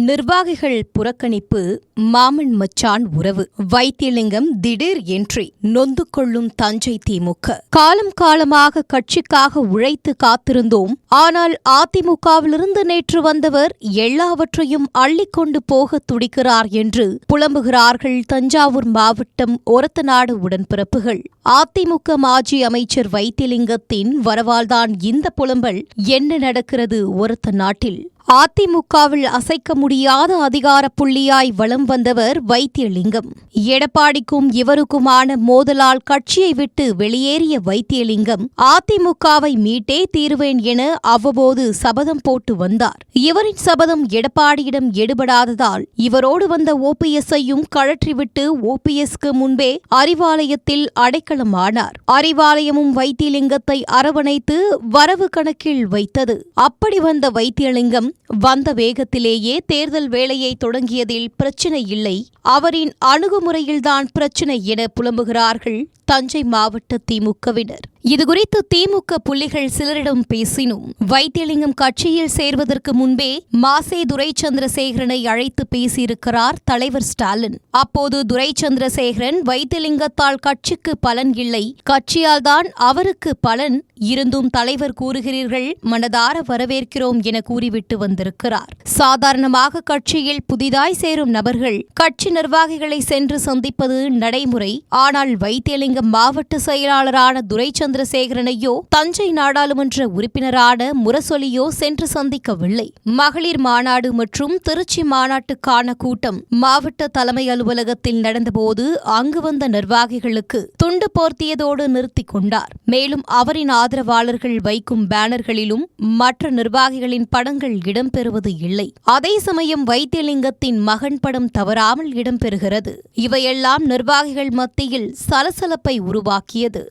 நிர்வாகிகள் புறக்கணிப்பு, மாமன் மச்சான் உறவு, வைத்தியலிங்கம் திடீர் என்ட்ரி, நொந்து கொள்ளும் தஞ்சை திமுக. காலம் காலமாக கட்சிக்காக உழைத்து காத்திருந்தோம். ஆனால் அதிமுகவிலிருந்து நேற்று வந்தவர் எல்லாவற்றையும் அள்ளிக்கொண்டு போக துடிக்கிறார் என்று புலம்புகிறார்கள் தஞ்சாவூர் மாவட்டம் ஒரத்தநாடு உடன்பிறப்புகள். அதிமுக மாஜி அமைச்சர் வைத்தியலிங்கத்தின் வரவால்தான் இந்த புலம்பல். என்ன நடக்கிறது ஒரத்த நாட்டில்? அதிமுகவில் அசைக்க முடியாத அதிகார புள்ளியாய் வலம் வந்தவர் வைத்தியலிங்கம். எடப்பாடிக்கும் இவருக்குமான மோதலால் கட்சியை விட்டு வெளியேறிய வைத்தியலிங்கம் அதிமுகவை மீட்டே தீருவேன் என அவ்வப்போது சபதம் போட்டு வந்தார். இவரின் சபதம் எடப்பாடியிடம் எடுபடாததால் இவரோடு வந்த ஓபிஎஸ்ஐயும் கழற்றிவிட்டு ஓபிஎஸ்க்கு முன்பே அறிவாலயத்தில் அடைக்கலமானார். அறிவாலயமும் வைத்தியலிங்கத்தை அரவணைத்து வரவு கணக்கில் வைத்தது. அப்படி வந்த வைத்தியலிங்கம் வந்த வேகத்திலேயே தேர்தல் வேலையை தொடங்கியதில் பிரச்சினை இல்லை, அவரின் அணுகுமுறையில்தான் பிரச்சினை என புலம்புகிறார்கள் தஞ்சை மாவட்ட திமுகவினர். இதுகுறித்து திமுக புள்ளிகள் சிலரிடம் பேசினும் வைத்தியலிங்கம் கட்சியில் சேர்வதற்கு முன்பே மாசே துரைச்சந்திரசேகரனை அழைத்து பேசியிருக்கிறார் தலைவர் ஸ்டாலின். அப்போது துரைச்சந்திரசேகரன் வைத்தியலிங்கத்தால் கட்சிக்கு பலன் இல்லை, கட்சியால் தான் அவருக்கு பலன் இருந்தும் தலைவர் கூறுகிறீர்கள், மனதார வரவேற்கிறோம் என கூறிவிட்டு வந்திருக்கிறார். சாதாரணமாக கட்சியில் புதிதாய் சேரும் நபர்கள் கட்சி நிர்வாகிகளை சென்று சந்திப்பது நடைமுறை. ஆனால் வைத்தியலிங்கம் மாவட்ட செயலாளரான துரைச்சந்திரசேகரனையோ தஞ்சை நாடாளுமன்ற உறுப்பினரான முரசொலியோ சென்று சந்திக்கவில்லை. மகளிர் மாநாடு மற்றும் திருச்சி மாநாட்டுக்கான கூட்டம் மாவட்ட தலைமை அலுவலகத்தில் நடந்தபோது அங்கு வந்த நிர்வாகிகளுக்கு துண்டு போர்த்தியதோடு நிறுத்திக் கொண்டார். மேலும் அவரின் ஆதரவாளர்கள் வைக்கும் பேனர்களிலும் மற்ற நிர்வாகிகளின் படங்கள் இடம்பெறுவது இல்லை. அதே சமயம் வைத்தியலிங்கத்தின் மகன் படம் தவறாமல் இடம்பெறுகிறது. இவையெல்லாம் நிர்வாகிகள் மத்தியில் சலசலப்பை உருவாக்கியது.